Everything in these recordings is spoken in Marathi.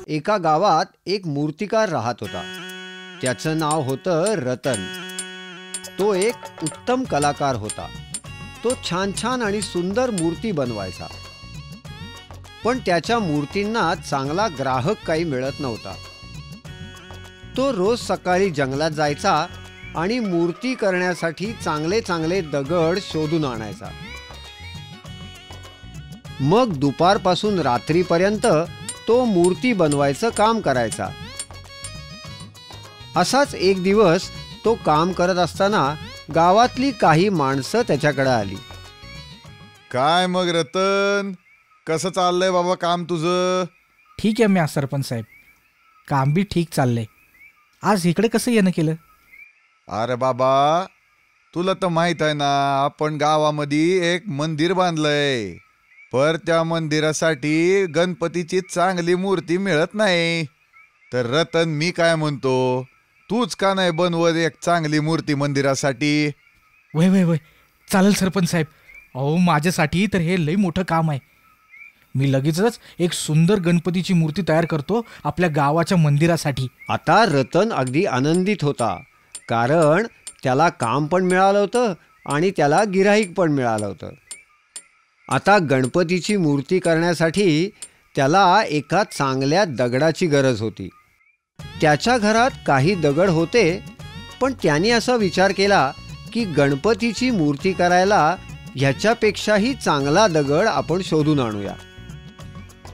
एका गावात एक मूर्तिकार राहत होता. त्याचं नाव होतं रतन. तो एक उत्तम कलाकार होता. तो छान छान आणि सुंदर मूर्ती बनवायचा. पण त्याच्या मूर्तींना चांगला ग्राहक काही मिळत नव्हता. तो रोज सकाळी जंगलात जायचा आणि मूर्ती करण्यासाठी चांगले चांगले दगड शोधून आणायचा. मग दुपारपासून रात्रीपर्यंत तो मूर्ती बनवायचं काम करायचा. असाच एक दिवस तो काम करत असताना गावातली काही माणसं त्याच्याकडे आली. काय मग रतन, कसं चाललंय बाबा काम तुझं? ठीक आहे म्या सरपंच साहेब, काम बी ठीक चाललंय. आज इकडे कसं येणं केलं? अरे बाबा, तुला तर माहित आहे ना, आपण गावामध्ये एक मंदिर बांधलंय. पर त्या मंदिरासाठी गणपतीची चांगली मूर्ती मिळत नाही. तर रतन, मी काय म्हणतो, तूच का नाही बनवत एक चांगली मूर्ती मंदिरासाठी? वय वय वय चालेल सरपंच साहेब. अहो, माझ्यासाठी तर हे लई मोठं काम आहे. मी लगेचच एक सुंदर गणपतीची मूर्ती तयार करतो आपल्या गावाच्या मंदिरासाठी. आता रतन अगदी आनंदित होता, कारण त्याला काम पण मिळालं होतं आणि त्याला गिऱ्हाईक पण मिळालं होतं. आता गणपतीची मूर्ती करण्यासाठी त्याला एका चांगल्या दगडाची गरज होती. त्याच्या घरात काही दगड होते, पण त्याने असा विचार केला की गणपतीची मूर्ती करायला ह्याच्यापेक्षाही चांगला दगड आपण शोधून आणूया.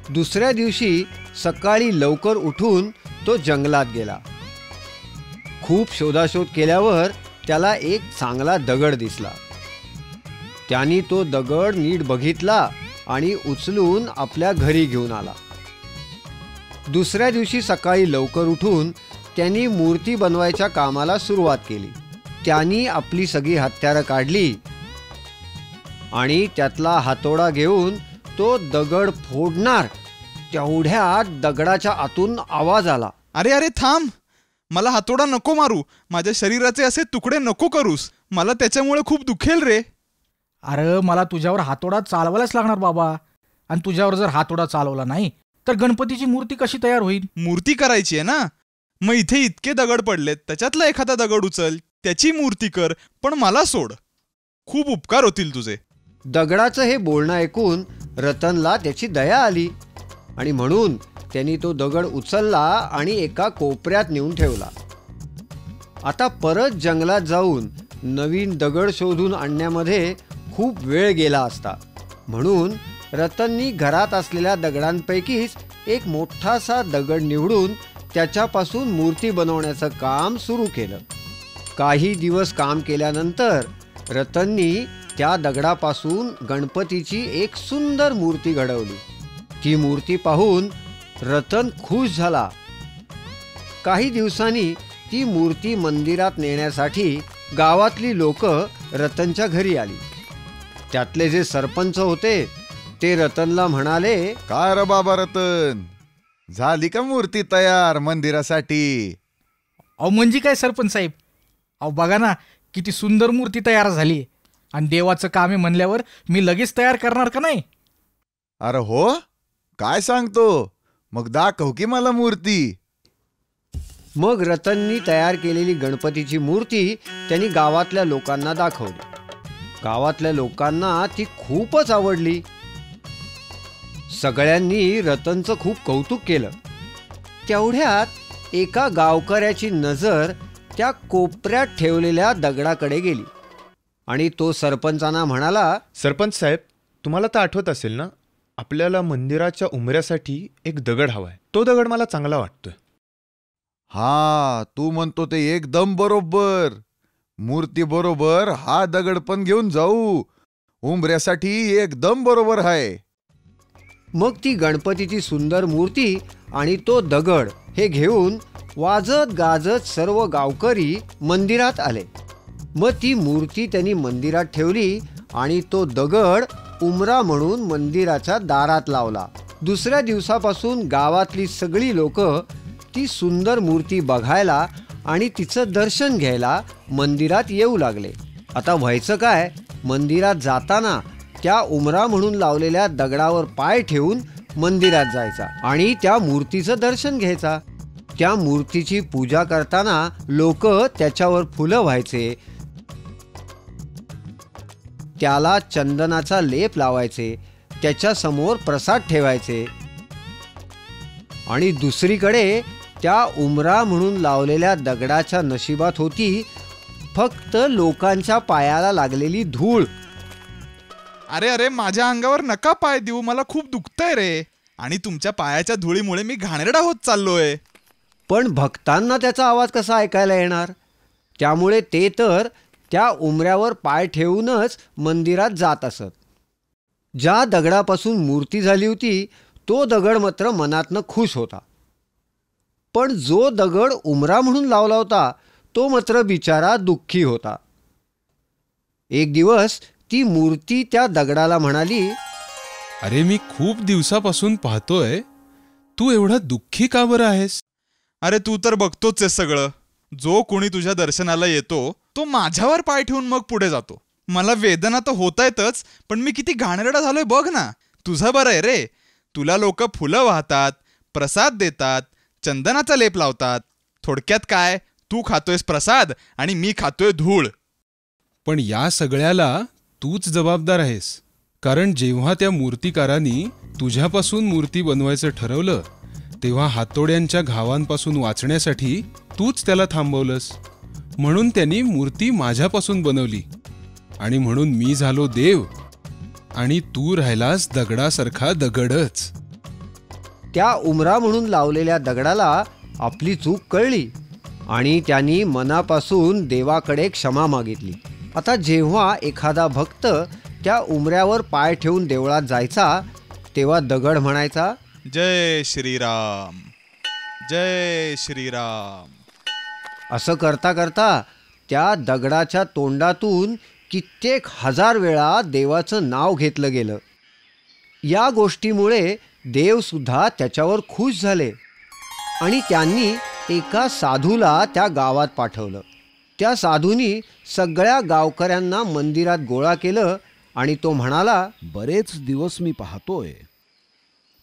दुसऱ्या दिवशी सकाळी लवकर उठून तो जंगलात गेला. खूप शोधाशोध केल्यावर त्याला एक चांगला दगड दिसला. त्याने तो दगड नीट बघितला आणि उचलून आपल्या घरी घेऊन आला. दुसऱ्या दिवशी सकाळी लवकर उठून त्यांनी मूर्ती बनवायच्या कामाला सुरुवात केली. त्यांनी आपली सगळी हत्यारं काढली आणि त्यातला हातोडा घेऊन तो दगड फोडणार तेवढ्यात दगडाच्या आतून आवाज आला. अरे अरे थांब, मला हातोडा नको मारू. माझ्या शरीराचे असे तुकडे नको करूस. मला त्याच्यामुळे खूप दुखेल रे. अरे, मला तुझ्यावर हातोडा चालवायलाच लागणार बाबा. आणि तुझ्यावर जर हातोडा चालवला नाही तर गणपतीची मूर्ती कशी तयार होईल? मूर्ती करायची आहे ना, मग इथे इतके दगड पडलेत, त्याच्यातला एखादा दगड उचल, त्याची मूर्ती कर, पण मला सोड. खूप उपकार होतील तुझे. दगडाचं हे बोलणं ऐकून रतनला त्याची दया आली आणि म्हणून त्यांनी तो दगड उचलला आणि एका कोपऱ्यात नेऊन ठेवला. आता परत जंगलात जाऊन नवीन दगड शोधून आणण्यामध्ये खूप वेळ गेला असता. म्हणून रतननी घरात असलेल्या दगडांपैकीच एक मोठासा दगड निवडून त्याच्यापासून मूर्ती बनवण्याचं काम सुरू केलं. काही दिवस काम केल्यानंतर रतननी त्या दगडापासून गणपतीची एक सुंदर मूर्ती घडवली. ती मूर्ती पाहून रतन खुश झाला. काही दिवसांनी ती मूर्ती मंदिरात नेण्यासाठी गावातली लोक रतनच्या घरी आली. त्यातले जे सरपंच होते ते रतनला म्हणाले, काय रे बाबा रतन, झाली का मूर्ती तयार मंदिरासाठी? अहो, म्हणजे काय सरपंच साहेब, अहो बघा ना, किती सुंदर मूर्ती तयार झाली. आणि देवाचं काम आहे म्हणल्यावर मी लगेच तयार करणार का नाही? अरे हो, काय सांगतो? मग दाखव की मला मूर्ती. मग रतननी तयार केलेली गणपतीची मूर्ती त्यांनी गावातल्या लोकांना दाखवली. गावातल्या लोकांना ती खूपच आवडली. सगळ्यांनी रतनचं खूप कौतुक केलं. तेवढ्यात एका गावकऱ्याची नजर त्या कोपऱ्यात ठेवलेल्या दगडाकडे गेली आणि तो सरपंचांना म्हणाला, सरपंच साहेब, तुम्हाला तर आठवत असेल ना, आपल्याला मंदिराच्या उंबऱ्यासाठी एक दगड हवाय. तो दगड मला चांगला वाटतोय. हा, तू म्हणतो ते एकदम बरोबर. मूर्ती बरोबर हा दगड पण घेऊन जाऊ. उंबऱ्यासाठी एकदम बरोबर आहे. मग ती गणपतीची सुंदर मूर्ती आणि तो दगड हे घेऊन वाजत गाजत सर्व गावकरी मंदिरात आले. मग ती मूर्ती त्यांनी मंदिरात ठेवली आणि तो दगड उंबरा म्हणून मंदिराच्या दारात लावला. दुसऱ्या दिवसापासून गावातली सगळी लोक ती सुंदर मूर्ती बघायला आणि तिचं दर्शन घ्यायला मंदिरात येऊ लागले. आता व्हायचं काय, मंदिरात जाताना त्या उंबरा म्हणून लावलेल्या दगडावर पाय ठेवून मंदिरात जायचा आणि त्या मूर्तीचं दर्शन घ्यायचा. त्या मूर्तीची पूजा करताना लोक त्याच्यावर फुलं व्हायचे, त्याला चंदनाचा लेप लावायचे, त्याच्या समोर प्रसाद ठेवायचे. आणि दुसरीकडे त्या उमरा म्हणून लावलेल्या दगडाच्या नशिबात होती फक्त लोकांच्या पायाला लागलेली धूळ. अरे अरे, माझ्या अंगावर नका पाय देऊ, मला खूप दुखतंय रे. आणि तुमच्या पायाच्या धुळीमुळे मी घाणेरडा होत चाललोय. पण भक्तांना त्याचा आवाज कसा ऐकायला येणार? त्यामुळे ते तर त्या उमऱ्यावर पाय ठेवूनच मंदिरात जात असत. ज्या दगडापासून मूर्ती झाली होती तो दगड मात्र मनातनं खुश होता. पण जो दगड उमरा म्हणून लावला होता तो मात्र बिचारा दुःखी होता. एक दिवस ती मूर्ती त्या दगडाला म्हणाली, अरे, मी खूप दिवसापासून पाहतोय, तू एवढा दुःखी का बरं आहेस? अरे तू तर बघतोच आहे सगळं. जो कोणी तुझ्या दर्शनाला येतो तो माझ्यावर पाय ठेवून मग पुढे जातो. मला वेदना तर होत आहेतच, पण मी किती घाणेरडा झालोय बघ ना. तुझं बरं आहे रे, तुला लोक फुलं वाहतात, प्रसाद देतात, चंदनाचा लेप लावतात. थोडक्यात काय, तू खातोयस प्रसाद आणि मी खातोय धूळ. पण या सगळ्याला तूच जबाबदार आहेस. कारण जेव्हा त्या मूर्तिकारांनी तुझ्यापासून मूर्ती बनवायचं ठरवलं तेव्हा हातोड्यांच्या घावांपासून वाचण्यासाठी तूच त्याला थांबवलंस. म्हणून त्यांनी मूर्ती माझ्यापासून बनवली आणि म्हणून मी झालो देव आणि तू राहिलास दगडासारखा दगडच. त्या उमरा म्हणून लावलेल्या दगडाला आपली चूक कळली आणि त्यांनी मनापासून देवाकडे क्षमा मागितली. आता जेव्हा एखादा भक्त त्या उमऱ्यावर पाय ठेवून देवळात जायचा तेव्हा दगड म्हणायचा, जय श्रीराम, जय श्रीराम. असं करता करता त्या दगडाच्या तोंडातून कित्येक हजार वेळा देवाचं नाव घेतलं गेलं. या गोष्टीमुळे देवसुद्धा त्याच्यावर खुश झाले आणि त्यांनी एका साधूला त्या गावात पाठवलं. त्या साधूनी सगळ्या गावकऱ्यांना मंदिरात गोळा केलं आणि तो म्हणाला, बरेच दिवस मी पाहतोय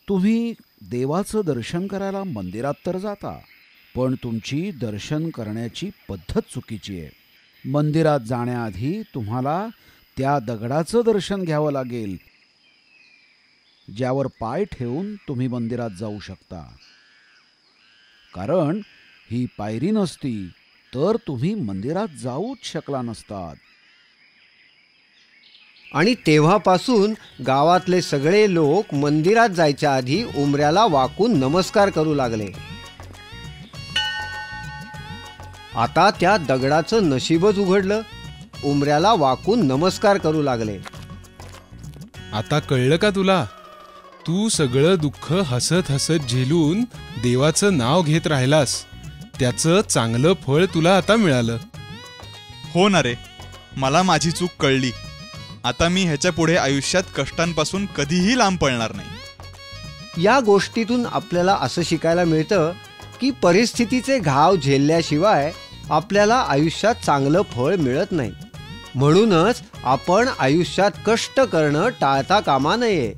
तुम्ही देवाचं दर्शन करायला मंदिरात तर जाता, पण तुमची दर्शन करण्याची पद्धत चुकीची आहे. मंदिरात जाण्याआधी तुम्हाला त्या दगडाचं दर्शन घ्यावं लागेल ज्यावर पाय ठेवून तुम्ही मंदिरात जाऊ शकता. कारण ही पायरी नसती तर तुम्ही मंदिरात जाऊच शकला नसतात. आणि तेव्हापासून गावातले सगळे लोक मंदिरात जायच्या आधी उमऱ्याला वाकून नमस्कार करू लागले. आता त्या दगडाचं नशीबच उघडलं. उमऱ्याला वाकून नमस्कार करू लागले. आता कळलं का तुला? तू सगळं दुःख हसत हसत झेलून देवाचं नाव घेत राहिलास, त्याचं चांगलं फळ तुला आता मिळालं. हो ना रे, मला माझी चूक कळली. आता मी ह्याच्या पुढे आयुष्यात कष्टांपासून कधीही लांब पळणार नाही. या गोष्टीतून आपल्याला असं शिकायला मिळतं की परिस्थितीचे घाव झेलल्याशिवाय आपल्याला आयुष्यात चांगलं फळ मिळत नाही. म्हणूनच आपण आयुष्यात कष्ट करणं टाळता कामा नये.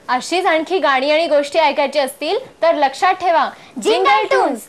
अशीच आणखी गाणी आणि गोष्टी ऐकायची असतील तर लक्षात ठेवा जिंगल टून्स.